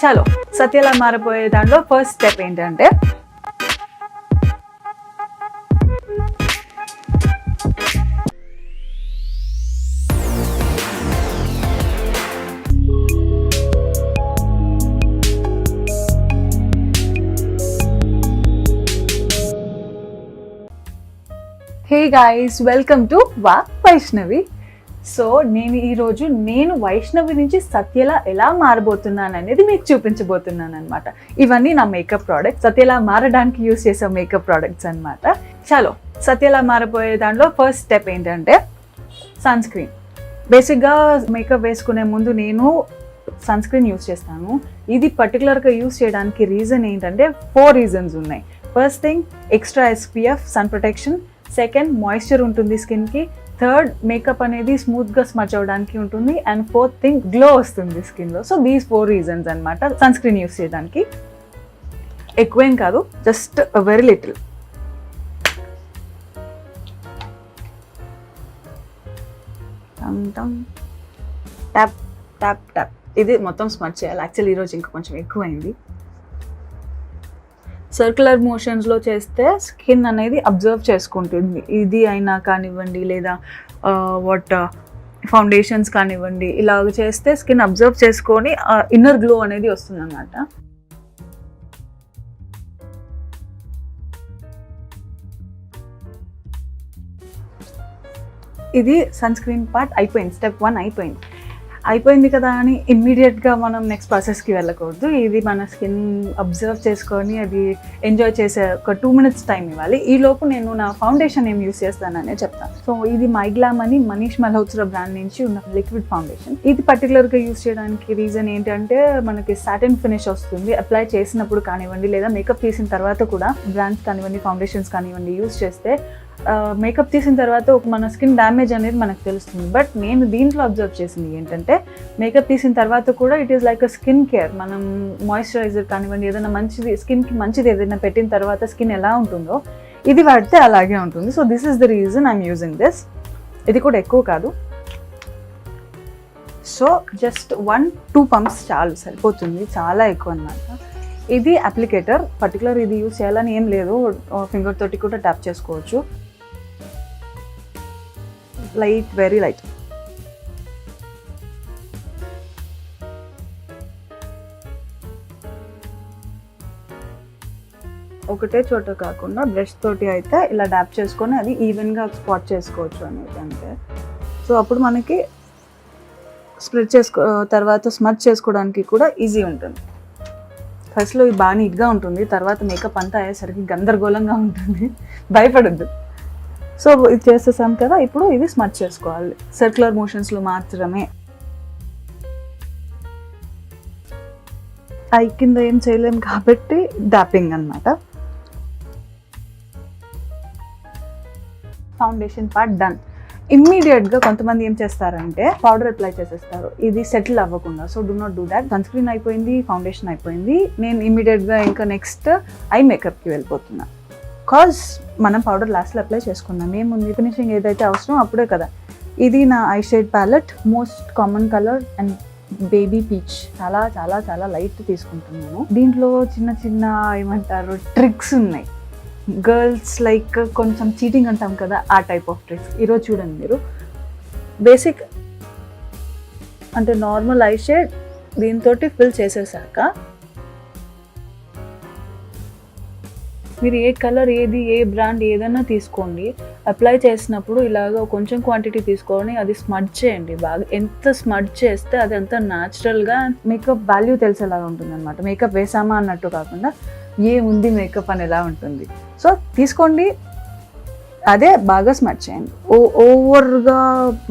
చలో సత్యలా మారిపోయే దాంట్లో ఫస్ట్ స్టెప్ ఏంటంటే hey guys, welcome to Vaishnavi. So ఈరోజు నేను వైష్ణవి నుంచి సత్యలా ఎలా మారబోతున్నాను అనేది మీకు చూపించబోతున్నాను అనమాట. ఇవన్నీ నా మేకప్ ప్రోడక్ట్స్, సత్యలా మారడానికి యూస్ చేసే మేకప్ ప్రోడక్ట్స్ అనమాట. చలో సత్యలా మారిపోయే దాంట్లో ఫస్ట్ స్టెప్ ఏంటంటే సన్ స్క్రీన్. బేసిక్గా మేకప్ వేసుకునే ముందు నేను సన్ స్క్రీన్ యూస్ చేస్తాను. ఇది పర్టికులర్గా యూస్ చేయడానికి రీజన్ ఏంటంటే 4 రీజన్స్ ఉన్నాయి. First thing, extra SPF sun protection. Second, moisture ఉంటుంది స్కిన్కి. థర్డ్, మేకప్ అనేది స్మూత్గా స్మచ్ అవ్వడానికి ఉంటుంది. అండ్ ఫోర్త్ థింగ్, గ్లో వస్తుంది స్కిన్లో. సో దీస్ 4 రీజన్స్ అనమాట సన్ స్క్రీన్ యూస్ చేయడానికి. ఎక్కువేం కాదు, just very little. Tap tap tap. ఇది మొత్తం స్మచ్ చేయాలి. యాక్చువల్లీ ఈరోజు ఇంకా కొంచెం ఎక్కువైంది. సర్క్యులర్ మోషన్స్లో చేస్తే స్కిన్ అనేది అబ్జర్వ్ చేసుకుంటుంది. ఇది అయినా కానివ్వండి, లేదా ఫౌండేషన్స్ కానివ్వండి, ఇలాగ చేస్తే స్కిన్ అబ్జర్వ్ చేసుకొని ఇన్నర్ గ్లో అనేది వస్తుంది అన్నమాట. ఇది సన్ స్క్రీన్ పార్ట్ అయిపోయింది. స్టెప్ 1 అయిపోయింది కదా అని ఇమ్మీడియట్గా మనం నెక్స్ట్ ప్రాసెస్కి వెళ్ళకూడదు. ఇది మన స్కిన్ అబ్జర్వ్ చేసుకొని అది ఎంజాయ్ చేసే ఒక 2 minutes టైం ఇవ్వాలి. ఈ లోపు నేను నా ఫౌండేషన్ ఏం యూస్ చేస్తాననే చెప్తాను. సో ఇది మైగ్లామ్ అని మనీష్ మల్హోత్రా బ్రాండ్ నుంచి ఉన్న లిక్విడ్ ఫౌండేషన్. ఇది పర్టికులర్గా యూస్ చేయడానికి రీజన్ ఏంటంటే మనకి సాటిన్ ఫినిష్ వస్తుంది. అప్లై చేసినప్పుడు కానివ్వండి, లేదా మేకప్ తీసిన తర్వాత కూడా బ్రాండ్స్ కానివ్వండి, ఫౌండేషన్స్ కానివ్వండి యూస్ చేస్తే మేకప్ తీసిన తర్వాత మన స్కిన్ డ్యామేజ్ అనేది మనకు తెలుస్తుంది. బట్ నేను దీంట్లో అబ్జర్వ్ చేసింది ఏంటంటే మేకప్ తీసిన తర్వాత కూడా it is like a skin care. మనం మాయిశ్చరైజర్ కానివ్వండి, ఏదైనా మంచిది స్కిన్కి మంచిది ఏదైనా పెట్టిన తర్వాత స్కిన్ ఎలా ఉంటుందో ఇది వాడితే అలాగే ఉంటుంది. So this is the reason I'm using this. ఇది కూడా ఎక్కువ కాదు. సో జస్ట్ 1-2 pumps చాలు, సరిపోతుంది. చాలా ఎక్కువ అన్నమాట. ఇది అప్లికేటర్. పర్టికులర్ ఇది యూస్ చేయాలని ఏం లేదు, ఫింగర్ తోటి కూడా ట్యాప్ చేసుకోవచ్చు. Light, very light. ఒకటే చోట కాకుండా బ్రష్ తోటి అయితే ఇలా డ్యాప్ చేసుకొని అది ఈవెన్గా స్పాట్ చేసుకోవచ్చు అనేది అంతే. సో అప్పుడు మనకి స్ప్రెడ్ తర్వాత స్మచ్ చేసుకోవడానికి కూడా ఈజీ ఉంటుంది. ఫస్ట్లో ఇది బాగా నీట్గా ఉంటుంది, తర్వాత మేకప్ అంతా అయ్యేసరికి గందరగోళంగా ఉంటుంది. భయపడద్దు. సో ఇది చేసేసాం కదా, ఇప్పుడు ఇది స్మచ్ చేసుకోవాలి సర్క్యులర్ మోషన్స్లో మాత్రమే. ఐ కింద ఏం చేయలేం కాబట్టి డాపింగ్ అన్నమాట. Foundation part done. ఇమ్మీడియట్గా కొంతమంది ఏం చేస్తారంటే పౌడర్ అప్లై చేసేస్తారు, ఇది సెటిల్ అవ్వకుండా. So do not do that. Sunscreen అయిపోయింది, ఫౌండేషన్ అయిపోయింది. నేను ఇమ్మీడియట్గా ఇంకా నెక్స్ట్ ఐ మేకప్కి వెళ్ళిపోతున్నా. కాజ్ మనం పౌడర్ లాస్ట్లో అప్లై చేసుకున్నాం. ఏముంది, ఫినిషింగ్ ఏదైతే అవసరం అప్పుడే కదా. ఇది నా eye shade palette, most common colour and baby peach. చాలా చాలా చాలా లైట్ తీసుకుంటున్నాను. దీంట్లో చిన్న చిన్న ఏమంటారు ట్రిక్స్ ఉన్నాయి. గర్ల్స్ లైక్ కొంచెం చీటింగ్ అంటాం కదా, ఆ టైప్ ఆఫ్ ట్రిక్స్. ఈరోజు చూడండి మీరు. బేసిక్ అంటే నార్మల్ ఐ షేడ్ దీంతో ఫిల్ చేసేసాక మీరు ఏ కలర్ ఏది ఏ బ్రాండ్ ఏదైనా తీసుకోండి, అప్లై చేసినప్పుడు ఇలాగ కొంచెం క్వాంటిటీ తీసుకొని అది స్మడ్జ్ చేయండి బాగా. ఎంత స్మడ్జ్ చేస్తే అది అంత న్యాచురల్గా మేకప్ వాల్యూ తెలిసేలాగా ఉంటుంది అనమాట. మేకప్ వేసామా అన్నట్టు కాకుండా ఏముంది మేకప్ అని ఎలా ఉంటుంది. సో తీసుకోండి, అదే బాగా స్మచ్ చేయండి. ఓవర్గా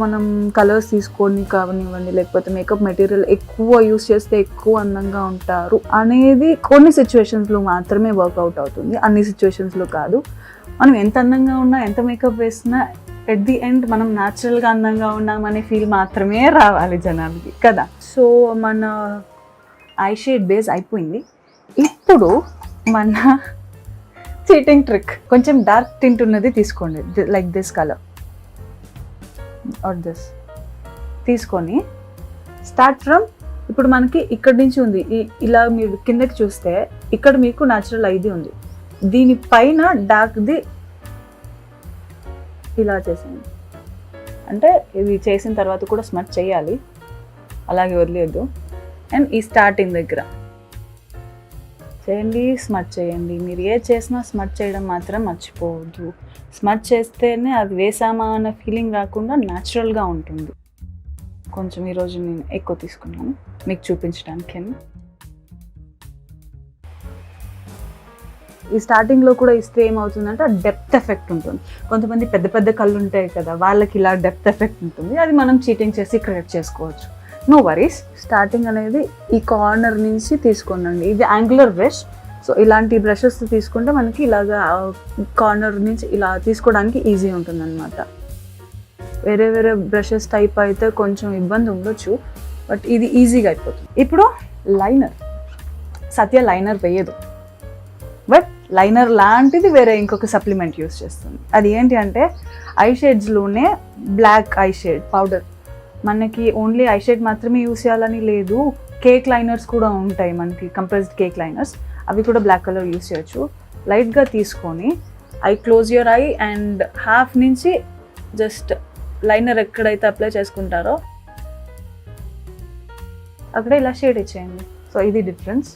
మనం కలర్స్ తీసుకొని కావనివ్వండి, లేకపోతే మేకప్ మెటీరియల్ ఎక్కువ యూస్ చేస్తే ఎక్కువ అందంగా ఉంటారు అనేది కొన్ని సిచ్యువేషన్స్లో మాత్రమే వర్కౌట్ అవుతుంది, అన్ని సిచ్యువేషన్స్లో కాదు. మనం ఎంత అందంగా ఉన్నా, ఎంత మేకప్ వేసినా ఎట్ ది ఎండ్ మనం న్యాచురల్గా అందంగా ఉన్నామనే ఫీల్ మాత్రమే రావాలి జనాలకి కదా. సో మన ఐ షేడ్ బేస్ అయిపోయింది. ఇప్పుడు మన చీటింగ్ ట్రిక్, కొంచెం డార్క్ టింట్ ఉన్నది తీసుకోండి, like this colour or this తీసుకొని స్టార్ట్ ఫ్రమ్ ఇప్పుడు మనకి ఇక్కడ నుంచి ఉంది, ఇలా మీరు కిందకి చూస్తే ఇక్కడ మీకు న్యాచురల్ ఐది ఉంది, దీనిపైన డార్క్ది ఇలా చేసింది. అంటే ఇది చేసిన తర్వాత కూడా స్మచ్ చేయాలి, అలాగే వదిలేదు. అండ్ ఈ స్టార్టింగ్ దగ్గర చేయండి, స్మచ్ చేయండి. మీరు ఏ చేసినా స్మచ్ చేయడం మాత్రం మర్చిపోవద్దు. స్మచ్ చేస్తేనే అది వేసామా అన్న ఫీలింగ్ రాకుండా న్యాచురల్గా ఉంటుంది. కొంచెం ఈరోజు నేను ఎక్కువ తీసుకున్నాను మీకు చూపించడానికి. ఈ స్టార్టింగ్లో కూడా ఇస్తే ఏమవుతుందంటే డెప్త్ ఎఫెక్ట్ ఉంటుంది. కొంతమంది పెద్ద పెద్ద కళ్ళు ఉంటాయి కదా, వాళ్ళకి ఇలా డెప్త్ ఎఫెక్ట్ ఉంటుంది, అది మనం చీటింగ్ చేసి క్రియేట్ చేసుకోవచ్చు. No worries. స్టార్టింగ్ అనేది ఈ కార్నర్ నుంచి తీసుకోండి. ఇది యాంగులర్ బ్రష్, సో ఇలాంటి బ్రషెస్ తీసుకుంటే మనకి ఇలాగా కార్నర్ నుంచి ఇలా తీసుకోవడానికి ఈజీ ఉంటుంది అనమాట. వేరే వేరే బ్రషెస్ టైప్ అయితే కొంచెం ఇబ్బంది ఉండొచ్చు, బట్ ఇది ఈజీగా అయిపోతుంది. ఇప్పుడు లైనర్. సత్య లైనర్ వేయదు, బట్ లైనర్ లాంటిది వేరే ఇంకొక సప్లిమెంట్ యూస్ చేస్తుంది. అది ఏంటి అంటే ఐ షేడ్స్లోనే బ్లాక్ ఐ షేడ్ పౌడర్. మనకి ఓన్లీ ఐ షేడ్ మాత్రమే యూస్ చేయాలని లేదు, కేక్ లైనర్స్ కూడా ఉంటాయి మనకి, కంప్రెస్డ్ కేక్ లైనర్స్, అవి కూడా బ్లాక్ కలర్ యూస్ చేయొచ్చు. లైట్గా తీసుకొని I close your I and half నుంచి జస్ట్ లైనర్ ఎక్కడైతే అప్లై చేసుకుంటారో అక్కడ ఇలా షేడ్ ఇచ్చేయండి. సో ఇది డిఫరెన్స్.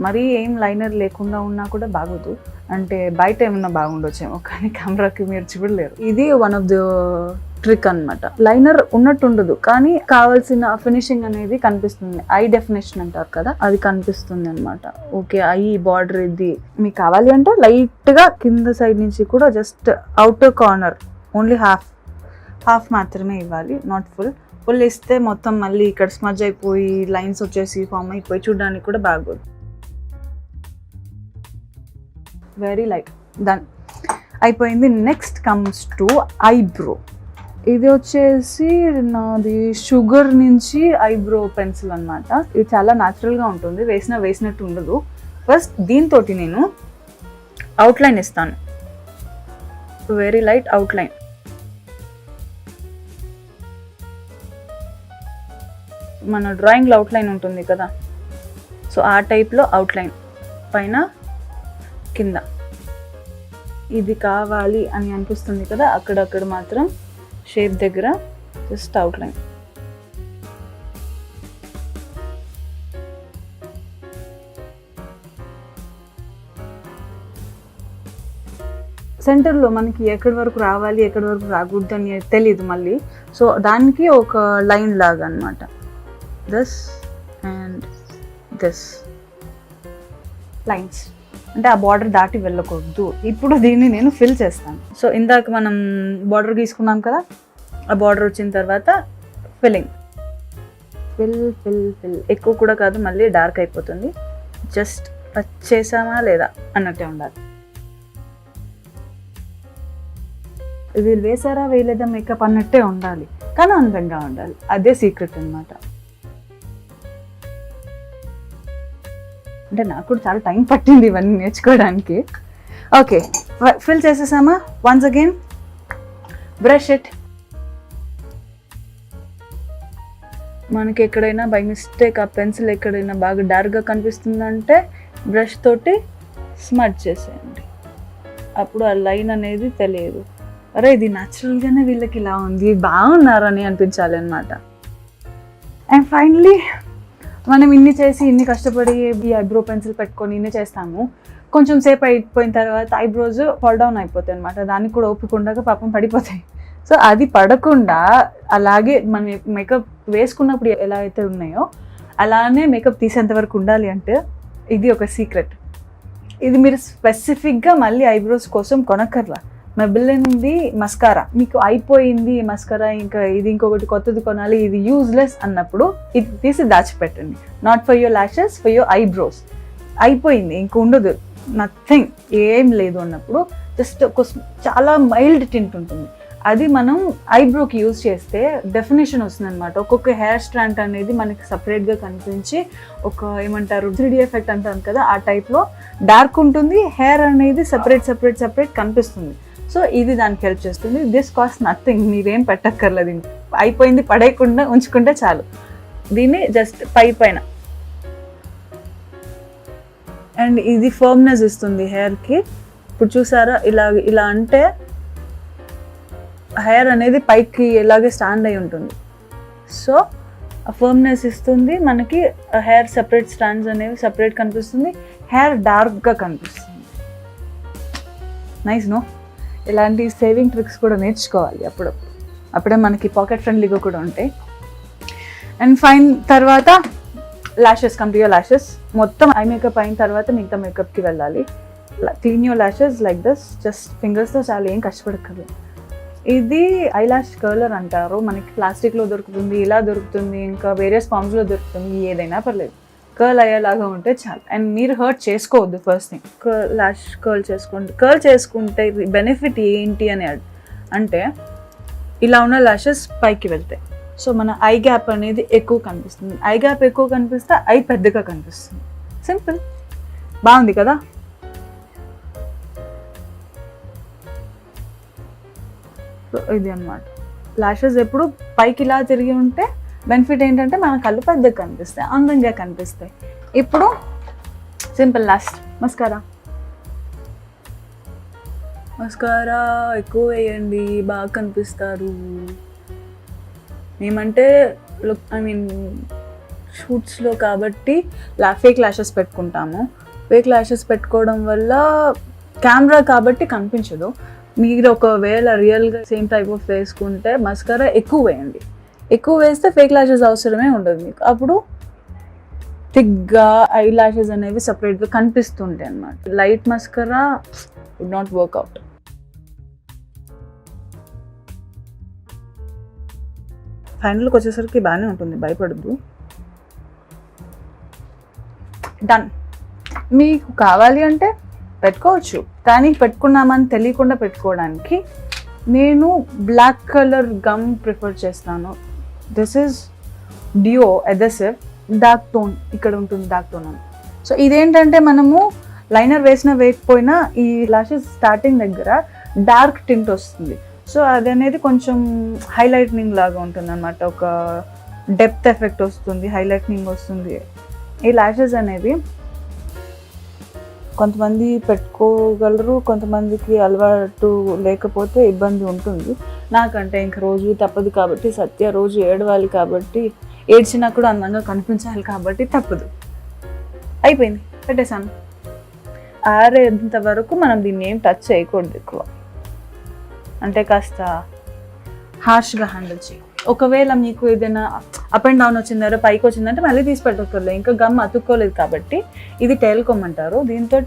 మరీ ఏం లైనర్ లేకుండా ఉన్నా కూడా బాగోదు, అంటే బయట ఏమన్నా బాగుండొచ్చేమో, కానీ కెమెరాకి మీరు చూడలేరు. ఇది వన్ ఆఫ్ ద ట్రిక్ అనమాట. లైనర్ ఉన్నట్టు ఉండదు, కానీ కావాల్సిన ఫినిషింగ్ అనేది కనిపిస్తుంది. ఐ డెఫినేషన్ అంటారు కదా, అది కనిపిస్తుంది అనమాట. ఓకే, ఐ బార్డర్ ఇది మీకు కావాలి అంటే లైట్గా కింద సైడ్ నుంచి కూడా just outer corner only half మాత్రమే ఇవ్వాలి, నాట్ ఫుల్ ఇస్తే మొత్తం మళ్ళీ ఇక్కడ స్మజ్ అయిపోయి లైన్స్ వచ్చేసి ఫామ్ అయిపోయి చూడడానికి కూడా బాగోదు. వెరీ లైట్, డన్ అయిపోయింది. Next comes to eyebrow. ఇది వచ్చేసి నాది షుగర్ నుంచి ఐబ్రో పెన్సిల్ అనమాట. ఇది చాలా న్యాచురల్గా ఉంటుంది, వేసినట్టు ఉండదు. ఫస్ట్ దీంతో నేను అవుట్లైన్ ఇస్తాను, వెరీ లైట్ అవుట్లైన్. మన డ్రాయింగ్లో అవుట్లైన్ ఉంటుంది కదా, సో ఆ టైప్లో అవుట్లైన్ పైన కింద. ఇది కావాలి అని అనిపిస్తుంది కదా, అక్కడక్కడ మాత్రం షేప్ దగ్గర జస్ట్ అవుట్లైన్. సెంటర్లో మనకి ఎక్కడి వరకు రావాలి ఎక్కడి వరకు రాకూడదు అని తెలీదు మళ్ళీ, సో దానికి ఒక లైన్ లాగా అనమాట. దిస్ అండ్ దిస్ లైన్స్, అంటే ఆ బార్డర్ దాటి వెళ్ళకూడదు. ఇప్పుడు దీన్ని నేను ఫిల్ చేస్తాను. సో ఇందాక మనం బార్డర్ గీసుకున్నాం కదా, ఆ బార్డర్ వచ్చిన తర్వాత ఫిల్ ఎక్కువ కూడా కాదు, మళ్ళీ డార్క్ అయిపోతుంది. జస్ట్ టచ్ చేసామా లేదా అన్నట్టే ఉండాలి. వీళ్ళు వేసారా వేయలేదా మేకప్ అన్నట్టే ఉండాలి, కానీ అందంగా ఉండాలి. అదే సీక్రెట్ అనమాట. అంటే నాకు కూడా చాలా టైం పట్టింది ఇవన్నీ నేర్చుకోవడానికి. ఓకే, ఫిల్ చేసేసామా. Once again brush it. మనకి ఎక్కడైనా బై మిస్టేక్ ఆ పెన్సిల్ ఎక్కడైనా బాగా డార్క్గా కనిపిస్తుందంటే బ్రష్ తోటి స్మచ్ చేసేయండి, అప్పుడు ఆ లైన్ అనేది తెలియదు. అరే ఇది న్యాచురల్గానే వీళ్ళకి ఇలా ఉంది, బాగున్నారని అనిపించాలి అనమాట. అండ్ ఫైనలీ మనం ఇన్ని చేసి ఇన్ని కష్టపడి ఈ ఐబ్రో పెన్సిల్ పెట్టుకొని ఇన్ని చేస్తాము, కొంచెం సేపు అయిపోయిన తర్వాత ఐబ్రోస్ ఫాల్ డౌన్ అయిపోతాయి అనమాట. దానికి కూడా ఓపికండగా పాపం పడిపోతాయి. సో అది పడకుండా అలాగే మనం మేకప్ వేసుకున్నప్పుడు ఎలా అయితే ఉన్నాయో అలానే మేకప్ తీసేంత వరకు ఉండాలి. అంటే ఇది ఒక సీక్రెట్. ఇది మీరు స్పెసిఫిక్గా మళ్ళీ ఐబ్రోస్ కోసం కొనక్కర్లా. మెబిలిన్ది మస్కారా మీకు అయిపోయింది, మస్కారా ఇంకా ఇది ఇంకొకటి కొత్తది కొనాలి, ఇది యూజ్లెస్ అన్నప్పుడు ఇది తీసి దాచిపెట్టండి. Not for your lashes, for your eyebrows. అయిపోయింది, ఇంక ఉండదు, నథింగ్, ఏం లేదు అన్నప్పుడు జస్ట్ ఒక చాలా మైల్డ్ టింట్ ఉంటుంది, అది మనం ఐబ్రోకి యూజ్ చేస్తే డెఫినేషన్ వస్తుంది అనమాట. ఒక్కొక్క హెయిర్ స్ట్రాండ్ అనేది మనకి సపరేట్గా కనిపించి ఒక ఏమంటారు 3D ఎఫెక్ట్ అంటాం కదా, ఆ టైప్లో డార్క్ ఉంటుంది, హెయిర్ అనేది సపరేట్ కనిపిస్తుంది. సో ఇది దానికి హెల్ప్ చేస్తుంది. దిస్ కాస్ట్ నథింగ్, మీరేం పెట్టక్కర్లేదు, అయిపోయింది పడేయకుండా ఉంచుకుంటే చాలు. దీన్ని జస్ట్ పైన అండ్ ఇది ఫర్మ్నెస్ ఇస్తుంది హెయిర్కి. ఇప్పుడు చూసారా ఇలా అంటే హెయిర్ అనేది పైకి ఎలాగే స్టాండ్ అయి ఉంటుంది. సో ఆ ఫర్మ్నెస్ ఇస్తుంది మనకి. హెయిర్ సెపరేట్ స్టాండ్స్ అనేవి సెపరేట్ కనిపిస్తుంది, హెయిర్ డార్క్గా కనిపిస్తుంది. Nice no. ఇలాంటి సేవింగ్ ట్రిక్స్ కూడా నేర్చుకోవాలి అప్పుడే మనకి పాకెట్ ఫ్రెండ్లీగా కూడా ఉంటాయి. అండ్ ఫైన్ తర్వాత lashes, come to your lashes. మొత్తం ఐ మేకప్ అయిన తర్వాత మిగతా మేకప్కి వెళ్ళాలి. Clean your lashes like this, just ఫింగర్స్తో చాలా, ఏం కష్టపడక్కర్లేదు. ఇది ఐ ల్యాష్ కర్లర్ అంటారు. మనకి ప్లాస్టిక్లో దొరుకుతుంది, ఇలా దొరుకుతుంది, ఇంకా వేరియస్ ఫామ్స్లో దొరుకుతుంది. ఏదైనా పర్లేదు, కర్ల్ అయ్యేలాగా ఉంటే చాలు. అండ్ మీరు హర్ట్ చేసుకోవద్దు. ఫస్ట్ థింగ్ ల్యాష్ కర్ల్ చేసుకోండి. కర్ల్ చేసుకుంటే బెనిఫిట్ ఏంటి అని అంటే ఇలా ఉన్న ల్యాషెస్ పైకి వెళ్తాయి. సో మన ఐ గ్యాప్ అనేది ఎక్కువ కనిపిస్తుంది. ఐ గ్యాప్ ఎక్కువ కనిపిస్తే ఐ పెద్దగా కనిపిస్తుంది. సింపుల్, బాగుంది కదా. ఇది అన్నమాట. ల్యాషెస్ ఎప్పుడు పైకి ఇలా తిరిగి ఉంటే బెనిఫిట్ ఏంటంటే మన కళ్ళు పెద్దగా కనిపిస్తాయి, అందంగా కనిపిస్తాయి. ఇప్పుడు సింపుల్ లాస్ట్ మస్కారా ఎక్కువ వేయండి, బాగా కనిపిస్తారు. మేమంటే షూట్స్లో కాబట్టి ఫేక్ ల్యాషెస్ పెట్టుకుంటాము. ఫేక్ ల్యాషెస్ పెట్టుకోవడం వల్ల కెమెరా కాబట్టి కనిపించదు. మీరు ఒకవేళ రియల్గా సేమ్ టైప్ ఆఫ్ వేసుకుంటే మస్కారా ఎక్కువ వేయండి. ఎక్కువ వేస్తే ఫేక్ ల్యాషెస్ అవసరమే ఉండదు మీకు. అప్పుడు థిక్గా ఐ ల్యాషెస్ అనేవి సపరేట్గా కనిపిస్తుంటాయి అన్నమాట. Light mascara would not work out. ఫైనల్కి వచ్చేసరికి బాగానే ఉంటుంది, భయపడద్దు. డన్. మీకు కావాలి అంటే పెట్టుకోవచ్చు, కానీ పెట్టుకున్నామని తెలియకుండా పెట్టుకోవడానికి నేను బ్లాక్ కలర్ గమ్ ప్రిఫర్ చేస్తాను. This is duo adhesive dark tone. ఇక్కడ ఉంటుంది డార్క్ టోన్ అని. సో ఇదేంటంటే మనము లైనర్ వేయకపోయినా ఈ లాషెస్ స్టార్టింగ్ దగ్గర డార్క్ టింట్ వస్తుంది. సో అది అనేది కొంచెం హైలైట్నింగ్ లాగా ఉంటుంది అన్నమాట. ఒక డెప్త్ ఎఫెక్ట్ వస్తుంది, హైలైట్నింగ్ వస్తుంది. ఈ లాషెస్ అనేవి కొంతమంది పెట్టుకోగలరు, కొంతమందికి అలవాటు లేకపోతే ఇబ్బంది ఉంటుంది. నాకంటే ఇంక రోజు తప్పదు కాబట్టి, సత్య రోజు ఏడవాలి కాబట్టి, ఏడ్చినా కూడా అందంగా కనిపించాలి కాబట్టి తప్పదు. అయిపోయింది, పెట్టేశాను. ఆరేంత వరకు మనం దీన్ని ఏం టచ్ చేయకూడదు ఎక్కువ, అంటే కాస్త హార్ష్గా హ్యాండిల్ చేయి. ఒకవేళ మీకు ఏదైనా అప్ అండ్ డౌన్ వచ్చిందారో పైకి వచ్చిందంటే మళ్ళీ తీసి పెట్టక్కర్లేదు. ఇంకా గమ్ అతుక్కోలేదు కాబట్టి ఇది తేలుకోమంటారు. దీంతో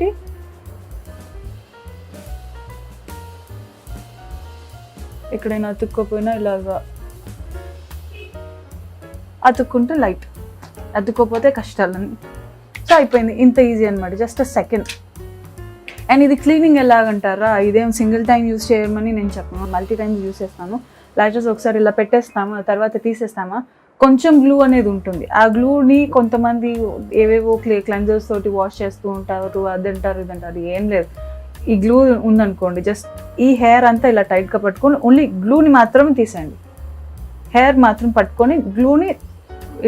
ఎక్కడైనా అతుక్కోపోయినా ఇలాగా అతుక్కుంటే లైట్, అతుక్కోపోతే కష్టాలని. సో అయిపోయింది, ఇంత ఈజీ అనమాట, జస్ట్ సెకండ్. అండ్ ఇది క్లీనింగ్ ఎలాగంటారా, ఇదేం సింగిల్ టైం యూజ్ చేయమని నేను చెప్పను, మల్టీ టైమ్స్ యూజ్ చేస్తాను. లాషెస్ ఒకసారి ఇలా పెట్టేస్తామా, తర్వాత తీసేస్తామా, కొంచెం గ్లూ అనేది ఉంటుంది. ఆ గ్లూని కొంతమంది ఏవేవో క్లెన్జర్స్ తోటి వాష్ చేస్తూ ఉంటారు, అదంటారు ఇదంటారు. ఏం లేదు, ఈ గ్లూ ఉందనుకోండి, జస్ట్ ఈ హెయిర్ అంతా ఇలా టైట్గా పట్టుకొని ఓన్లీ గ్లూని మాత్రం తీసేయండి. హెయిర్ మాత్రం పట్టుకొని గ్లూని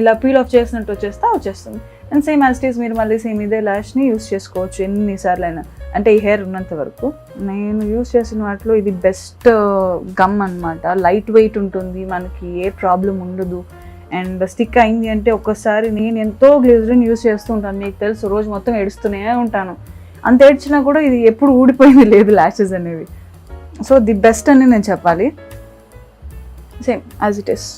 ఇలా పీల్ ఆఫ్ చేసినట్టు వచ్చేస్తుంది. And same as it is మీరు మళ్ళీ సేమ్ ఇదే ల్యాష్ని యూస్ చేసుకోవచ్చు ఎన్నిసార్లు అయినా, అంటే ఈ హెయిర్ ఉన్నంత వరకు. నేను యూస్ చేసిన వాటిలో ఇది బెస్ట్ గమ్ అనమాట. లైట్ వెయిట్ ఉంటుంది, మనకి ఏ ప్రాబ్లం ఉండదు. అండ్ స్టిక్ అయింది అంటే ఒక్కసారి నేను ఎంతో గ్లిజరిన్ యూస్ చేస్తూ ఉంటాను, మీకు తెలుసు, రోజు మొత్తం ఏడుస్తూనే ఉంటాను. అంత ఏడ్చినా కూడా ఇది ఎప్పుడు ఊడిపోయింది లేదు ల్యాషెస్ అనేవి. సో ది బెస్ట్ అని నేను చెప్పాలి, సేమ్ యాజ్ ఇట్ ఈస్.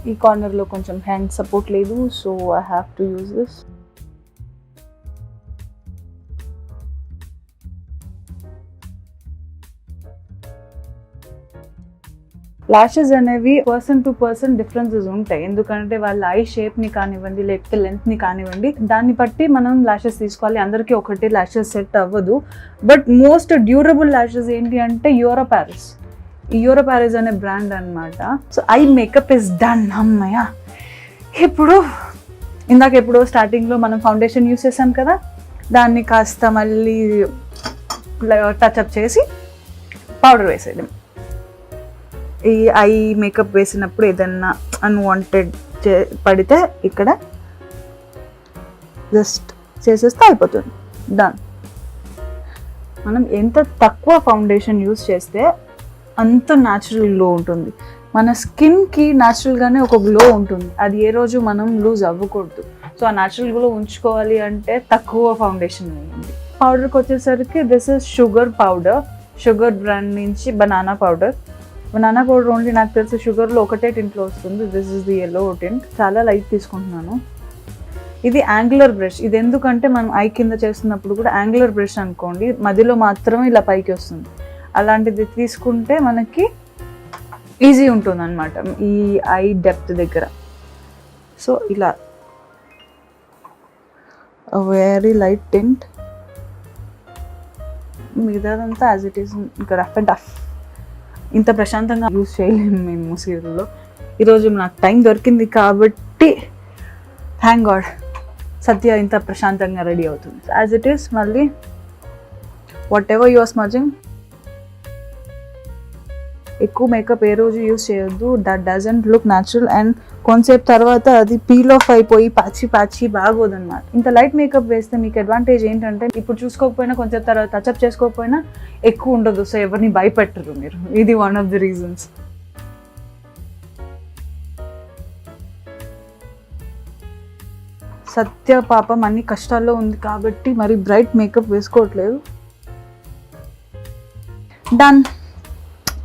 ఈ కార్నర్లో కొంచెం హ్యాండ్ సపోర్ట్ లేదు, so I have to use this. Lashes అనేవి పర్సన్ టు పర్సన్ డిఫరెన్సెస్ ఉంటాయి, ఎందుకంటే వాళ్ళ ఐ షేప్ని కానివ్వండి, లేకపోతే లెంత్ని కానివ్వండి, దాన్ని బట్టి మనం ల్యాషెస్ తీసుకోవాలి. అందరికీ ఒకటి ల్యాషెస్ సెట్ అవ్వదు. బట్ మోస్ట్ డ్యూరబుల్ ల్యాషెస్ ఏంటి అంటే యూరో ప్యారిస్ అనే బ్రాండ్ అనమాట. So eye makeup is done. అమ్మయ్య. ఇప్పుడు ఎప్పుడో స్టార్టింగ్లో మనం ఫౌండేషన్ యూస్ చేసాం కదా, దాన్ని కాస్త మళ్ళీ టచ్అప్ చేసి పౌడర్ వేసేయడం. ఈ ఐ మేకప్ వేసినప్పుడు ఏదన్నా అన్వాంటెడ్ పడితే ఇక్కడ జస్ట్ చేసేస్తే అయిపోతుంది, డన్. మనం ఎంత తక్కువ ఫౌండేషన్ యూస్ చేస్తే అంత న్యాచురల్ గ్లో ఉంటుంది. మన స్కిన్కి న్యాచురల్గానే ఒక గ్లో ఉంటుంది, అది ఏ రోజు మనం లూజ్ అవ్వకూడదు. సో ఆ న్యాచురల్ గ్లో ఉంచుకోవాలి అంటే తక్కువ ఫౌండేషన్ వేయండి. పౌడర్కి వచ్చేసరికి this is Sugar powder, Sugar brand నుంచి banana powder. Banana powder only నాకు తెలిసి షుగర్లో ఒకటే టింట్లో వస్తుంది. This is the yellow tint. చాలా లైట్ తీసుకుంటున్నాను. ఇది యాంగులర్ బ్రష్. ఇది ఎందుకంటే మనం ఐ కింద చేస్తున్నప్పుడు కూడా యాంగులర్ బ్రష్ అనుకోండి, మధ్యలో మాత్రమే ఇలా పైకి వస్తుంది. అలాంటిది తీసుకుంటే మనకి ఈజీ ఉంటుంది అనమాట ఈ ఐ డెప్త్ దగ్గర. సో ఇలా వెరీ లైట్ టింట్, మిగతాదంతా యాజ్ ఇట్ ఈస్ ఇంకా రఫ్ అండ్ టఫ్. ఇంత ప్రశాంతంగా యూజ్ చేయలేము మేము సీరియల్లో. ఈరోజు నాకు టైం దొరికింది కాబట్టి థ్యాంక్ గాడ్ సత్య ఇంత ప్రశాంతంగా రెడీ అవుతుంది. యాజ్ ఇట్ ఈస్ మళ్ళీ వాట్ ఎవర్ యు ఆర్ స్మజింగ్, ఎక్కువ మేకప్ ఏ రోజు యూజ్ చేయొద్దు. That doesn't look natural and కొంతసేపు తర్వాత అది పీల్ ఆఫ్ అయిపోయి పాచి బాగోదన్నమాట. ఇంత లైట్ మేకప్ వేస్తే మీకు అడ్వాంటేజ్ ఏంటంటే ఇప్పుడు చూసుకోకపోయినా కొంతసేపు తర్వాత టచ్అప్ చేసుకోకపోయినా ఎక్కువ ఉండదు. సో ఎవరిని భయపెట్టరు మీరు. ఇది వన్ ఆఫ్ ది రీజన్స్. సత్య పాపం అన్ని కష్టాల్లో ఉంది కాబట్టి మరి బ్రైట్ మేకప్ వేసుకోవట్లేదు. డన్.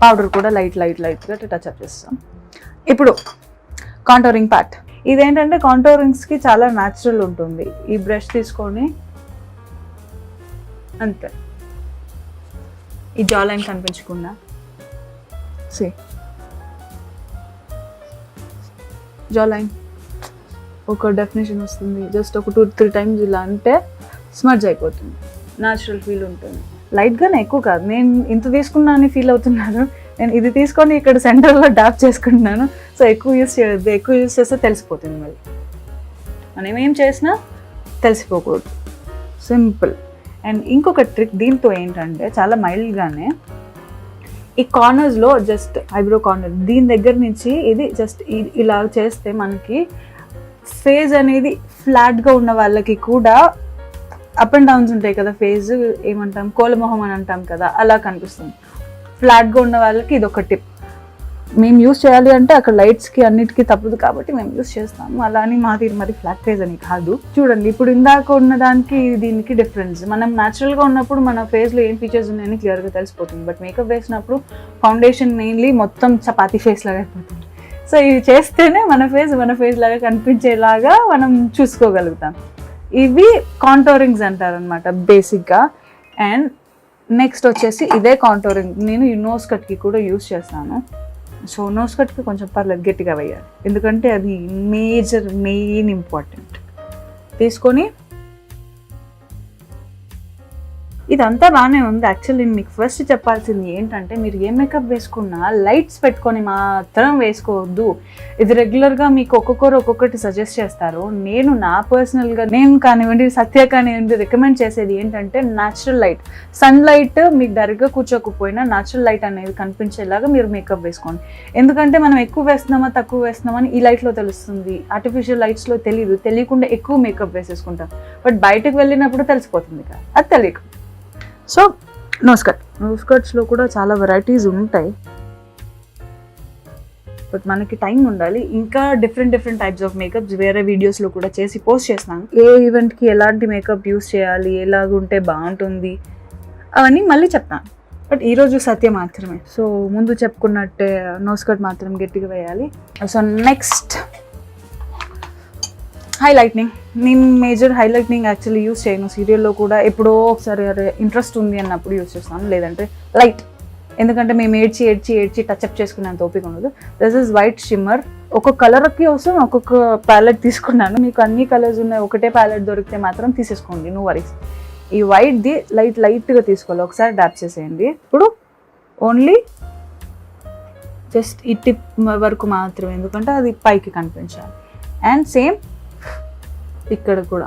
పౌడర్ కూడా లైట్గా టచ్అప్ చేస్తాం. ఇప్పుడు కాంటోరింగ్ పార్ట్. ఇదేంటంటే కాంటోరింగ్స్కి చాలా న్యాచురల్ ఉంటుంది. ఈ బ్రష్ తీసుకొని అంతే, ఈ జా లైన్ కనిపించకుండా జా లైన్ ఒక డెఫినేషన్ వస్తుంది. జస్ట్ ఒక 2-3 టైమ్స్ ఇలా అంటే స్మడ్జ్ అయిపోతుంది, న్యాచురల్ ఫీల్ ఉంటుంది. లైట్గానే, ఎక్కువ కాదు. నేను ఇంత తీసుకున్నా అని ఫీల్ అవుతున్నాను. నేను ఇది తీసుకొని ఇక్కడ సెంటర్లో డాప్ చేసుకుంటున్నాను. సో ఎక్కువ యూస్ చేయొద్దు. ఎక్కువ యూస్ చేస్తే తెలిసిపోతుంది. మళ్ళీ మనం ఏం చేసినా తెలిసిపోకూడదు. సింపుల్. అండ్ ఇంకొక ట్రిక్ దీంతో ఏంటంటే చాలా మైల్డ్గానే ఈ కార్నర్స్లో జస్ట్ ఐబ్రో కార్నర్ దీని దగ్గర నుంచి ఇది జస్ట్ ఇలా చేస్తే మనకి ఫేస్ అనేది ఫ్లాట్గా ఉన్న వాళ్ళకి కూడా అప్ అండ్ డౌన్స్ ఉంటాయి కదా, ఫేస్ ఏమంటాం కోలమొహం అని అంటాం కదా, అలా కనిపిస్తుంది. ఫ్లాట్గా ఉన్న వాళ్ళకి ఇది ఒక టిప్. మేము యూస్ చేయాలి అంటే అక్కడ లైట్స్కి అన్నిటికీ తప్పదు కాబట్టి మేము యూస్ చేస్తాము. అలా అని మరి ఫ్లాట్ ఫేస్ అని కాదు. చూడండి ఇప్పుడు ఇందాక ఉన్న దానికి దీనికి డిఫరెన్స్. మనం న్యాచురల్గా ఉన్నప్పుడు మన ఫేస్లో ఏం ఫీచర్స్ ఉన్నాయని క్లియర్గా తెలిసిపోతుంది. బట్ మేకప్ వేసినప్పుడు ఫౌండేషన్ మెయిన్లీ మొత్తం చపాతీ ఫేస్ లాగా అయిపోతుంది. సో ఇవి చేస్తేనే మన ఫేస్ లాగా కనిపించేలాగా మనం చూసుకోగలుగుతాం. ఇవి కాంటోరింగ్స్ అంటారనమాట బేసిక్గా. అండ్ నెక్స్ట్ వచ్చేసి ఇదే కాంటోరింగ్ నేను ఈ నోస్ కట్కి కూడా యూస్ చేస్తాను. సో నోస్ కట్కి కొంచెం పర్లేదు గట్టిగా వేయాలి, ఎందుకంటే అది మెయిన్ ఇంపార్టెంట్. తీసుకొని ఇదంతా బాగానే ఉంది. యాక్చువల్లీ నేను మీకు ఫస్ట్ చెప్పాల్సింది ఏంటంటే మీరు ఏ మేకప్ వేసుకున్నా లైట్స్ పెట్టుకొని మాత్రం వేసుకోవద్దు. ఇది రెగ్యులర్గా మీకు ఒక్కొక్కటి సజెస్ట్ చేస్తారు. నేను నా పర్సనల్గా నేను కానివ్వండి సత్య కానివ్వండి రికమెండ్ చేసేది ఏంటంటే న్యాచురల్ లైట్. సన్ లైట్ మీకు డైరెక్ట్గా కూర్చోకపోయినా న్యాచురల్ లైట్ అనేది కనిపించేలాగా మీరు మేకప్ వేసుకోండి. ఎందుకంటే మనం ఎక్కువ వేస్తున్నామా తక్కువ వేస్తున్నామా ఈ లైట్లో తెలుస్తుంది, ఆర్టిఫిషియల్ లైట్స్లో తెలియకుండా ఎక్కువ మేకప్ వేసేసుకుంటాం. బట్ బయటకు వెళ్ళినప్పుడు తెలిసిపోతుంది కదా, అది తెలియదు. సో నోస్ కట్స్లో కూడా చాలా వెరైటీస్ ఉంటాయి. బట్ మనకి టైం ఉండాలి. ఇంకా డిఫరెంట్ టైప్స్ ఆఫ్ మేకప్స్ వేరే వీడియోస్లో కూడా చేసి పోస్ట్ చేస్తాను. ఏ ఈవెంట్కి ఎలాంటి మేకప్ యూస్ చేయాలి, ఎలాగుంటే బాగుంటుంది అవన్నీ మళ్ళీ చెప్తాను. బట్ ఈరోజు సత్య మాత్రమే. సో ముందు చెప్పుకున్నట్టే నోస్ కట్ మాత్రం గట్టిగా వేయాలి. So next highlighting. నేను మేజర్ హైలైట్నింగ్ యాక్చువల్లీ యూస్ చేయను. సీరియల్లో కూడా ఎప్పుడో ఒకసారి ఇంట్రెస్ట్ ఉంది అన్నప్పుడు యూస్ చేస్తాను, లేదంటే లైట్. ఎందుకంటే మేము ఏడ్చి టచ్అప్ చేసుకునేంత ఓపిక ఉండదు. This is white shimmer. ఒక్కొక్క కలర్కి కోసం ఒక్కొక్క ప్యాలెట్ తీసుకున్నాను. మీకు అన్ని కలర్స్ ఉన్నాయి, ఒకటే ప్యాలెట్ దొరికితే మాత్రం తీసేసుకోండి, నో వరీస్. ఈ వైట్ది లైట్గా తీసుకోవాలి. ఒకసారి డాప్ చేసేయండి. ఇప్పుడు ఓన్లీ జస్ట్ ఈ టిప్ వరకు మాత్రమే, ఎందుకంటే అది పైకి కనిపించాలి. అండ్ సేమ్ ఇక్కడ కూడా.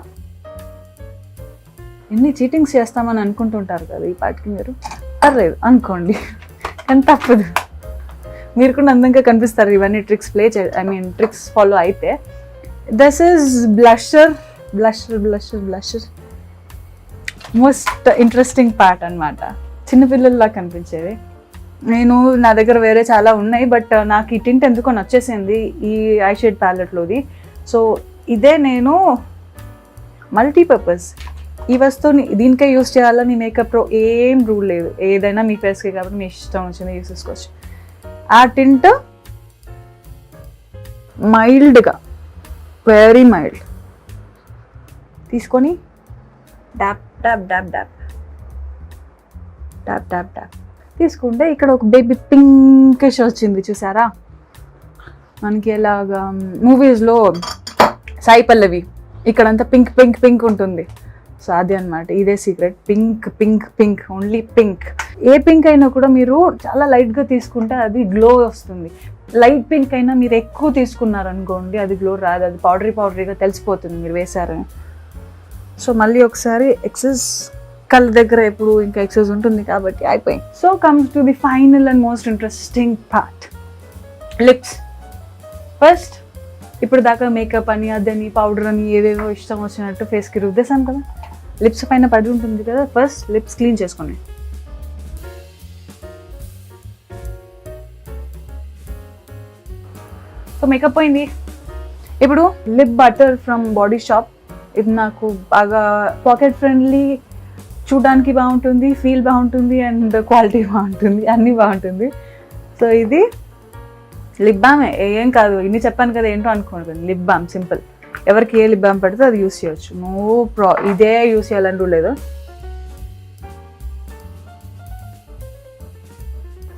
ఎన్ని చీటింగ్స్ చేస్తామని అనుకుంటుంటారు కదా ఈ పాటికి మీరు. పర్లేదు అనుకోండి, కానీ తప్పదు. మీరు కూడా అందంగా కనిపిస్తారు ఇవన్నీ ట్రిక్స్ ట్రిక్స్ ఫాలో అయితే. This is blusher. Most interesting part అనమాట, చిన్నపిల్లల్లా కనిపించేది. నా దగ్గర వేరే చాలా ఉన్నాయి, బట్ నాకు ఈ టింట్ ఎందుకో నచ్చేసింది ఈ ఐ షేడ్ ప్యాలెట్లోది. సో ఇదే నేను మల్టీపర్పస్, ఈ వస్తువుని దీనికే యూస్ చేయాలని మేకప్లో ఏం రూల్ లేదు. ఏదైనా మీ ఫేస్కి కాబట్టి మీ ఇష్టం వచ్చింది యూస్ చేసుకోవచ్చు. ఆ టింట్ మైల్డ్గా, వెరీ మైల్డ్ తీసుకొని డాప్ డాప్ డాప్ డాప్ డాప్ డాప్ డాప్ తీసుకుంటే ఇక్కడ ఒక బేబీ పింకిష్ వచ్చింది చూసారా, మనకి ఎలాగా మూవీస్లో సాయి పల్లవి ఇక్కడంతా పింక్ పింక్ పింక్ ఉంటుంది. సో అది అనమాట, ఇదే secret. Pink pink pink, only pink. ఏ పింక్ అయినా కూడా మీరు చాలా లైట్గా తీసుకుంటే అది గ్లో వస్తుంది. లైట్ పింక్ అయినా మీరు ఎక్కువ తీసుకున్నారనుకోండి అది గ్లో రాదు, అది పౌడరీగా తెలిసిపోతుంది మీరు వేసారని. సో మళ్ళీ ఒకసారి ఎక్సెస్ కళ్ళ దగ్గర ఎప్పుడు ఇంకా ఎక్సెస్ ఉంటుంది కాబట్టి అయిపోయింది. So comes to the final and most interesting part, lips. First ఇప్పుడు దాకా మేకప్ అని అదని పౌడర్ అని ఏవేవో ఇష్టం వచ్చినట్టు ఫేస్కి రుద్దేశాం కదా, లిప్స్ పైన పడి ఉంటుంది కదా. ఫస్ట్ లిప్స్ క్లీన్ చేసుకోండి. సో మేకప్ పోయింది. ఇప్పుడు lip butter from body shop. ఇది నాకు బాగా పాకెట్ ఫ్రెండ్లీ, చూడడానికి బాగుంటుంది, ఫీల్ బాగుంటుంది, అండ్ క్వాలిటీ బాగుంటుంది, అన్నీ బాగుంటుంది. సో ఇది లిప్ బామ్, ఏం కాదు, ఇన్ని చెప్పాను కదా ఏంటో అనుకోండి. లిప్ బామ్ సింపుల్, ఎవరికి ఏ లిప్ బామ్ పడితే అది యూస్ చేయొచ్చు. ఇదే యూస్ చేయాలని రూల్ లేదు.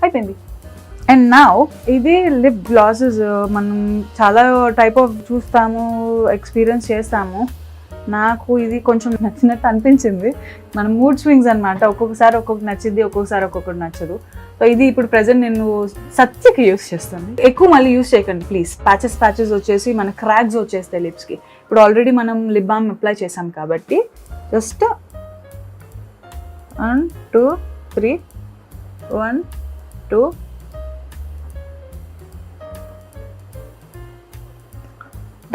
అయిపోయింది. అండ్ నౌ ఇది లిప్ గ్లాసెస్. మనం చాలా టైప్ ఆఫ్ చూస్తాము, ఎక్స్పీరియన్స్ చేస్తాము. నాకు ఇది కొంచెం నచ్చినట్టు అనిపించింది. మన మూడ్ స్వింగ్స్ అనమాట, ఒక్కొక్కసారి ఒక్కొక్కటి నచ్చింది, ఒక్కొక్కసారి ఒక్కొక్కటి నచ్చదు. సో ఇది ఇప్పుడు ప్రెజెంట్ నేను సత్యకి యూస్ చేస్తాను. ఎక్కువ మళ్ళీ యూస్ చేయకండి ప్లీజ్. ప్యాచెస్ వచ్చేసి మన క్రాక్స్ వచ్చేస్తాయి లిప్స్కి. ఇప్పుడు ఆల్రెడీ మనం లిప్ బామ్ అప్లై చేసాం కాబట్టి జస్ట్ 1 2 3 1 2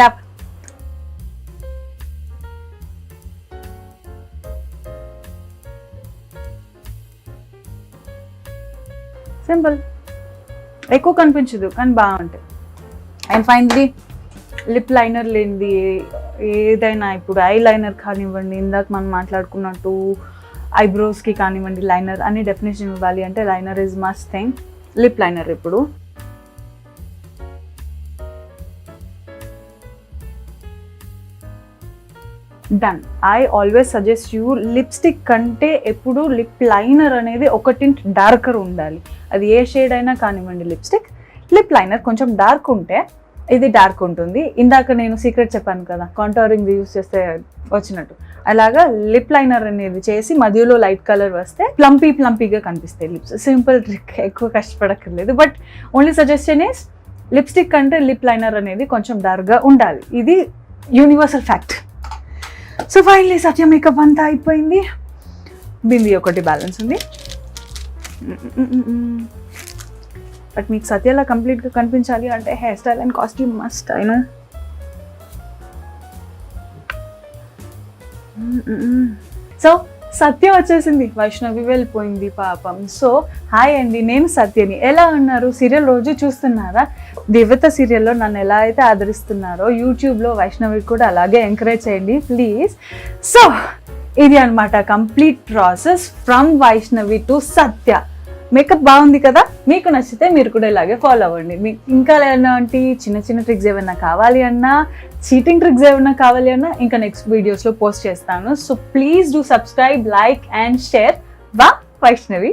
డాప్. సింపుల్, ఎక్కువ కనిపించదు కానీ బాగుంటాయి. అండ్ ఫైనలీ లిప్ లైనర్ లేనిది ఏదైనా, ఇప్పుడు ఐ లైనర్ కానివ్వండి, ఇందాక మనం మాట్లాడుకున్నట్టు ఐబ్రోస్కి కానివ్వండి లైనర్ అని డెఫినేషన్ ఇవ్వాలి అంటే liner is must thing. Lip liner ఇప్పుడు done. I always suggest you lipstick కంటే ఎప్పుడు లిప్ లైనర్ అనేది ఒక టింట్ డార్కర్ ఉండాలి. అది ఏ షేడ్ అయినా కానివ్వండి లిప్స్టిక్, లిప్ లైనర్ కొంచెం డార్క్ ఉంటే ఇది డార్క్ ఉంటుంది. ఇందాక నేను సీక్రెట్ చెప్పాను కదా, కాంటోరింగ్ యూస్ చేస్తే వచ్చినట్టు, అలాగా లిప్ లైనర్ అనేది చేసి మధ్యలో లైట్ కలర్ వస్తే ప్లంపీగా కనిపిస్తాయి లిప్స్. సింపుల్ ట్రిక్, ఎక్కువ కష్టపడక్కర్లేదు. But only suggestion is lipstick కంటే లిప్ లైనర్ అనేది కొంచెం డార్క్గా ఉండాలి. ఇది universal fact. So finally Satya makeup అంతా అయిపోయింది. బింది ఒకటి బ్యాలెన్స్ ఉంది. బట్ మీకు సత్యలా కంప్లీట్గా కనిపించాలి అంటే hair style and costume must. అయినా సో సత్య వచ్చేసింది, వైష్ణవి వెళ్ళిపోయింది పాపం. సో హాయ్ అండి, నేను సత్యని. ఎలా ఉన్నారు? సీరియల్ రోజు చూస్తున్నారా? దేవత సీరియల్లో నన్ను ఎలా అయితే ఆదరిస్తున్నారో యూట్యూబ్లో వైష్ణవి కూడా అలాగే ఎంకరేజ్ చేయండి ప్లీజ్. సో ఇది అనమాట complete process from Vaishnavi to Satya. Makeup బాగుంది కదా, మీకు నచ్చితే మీరు కూడా ఇలాగే ఫాలో అవ్వండి. మీకు ఇంకా ఎలాంటి చిన్న ట్రిక్స్ ఏమైనా కావాలి అన్నా, చీటింగ్ ట్రిక్స్ ఏమైనా కావాలి అన్నా ఇంకా నెక్స్ట్ వీడియోస్లో పోస్ట్ చేస్తాను. So please do subscribe, like and share. Vaishnavi.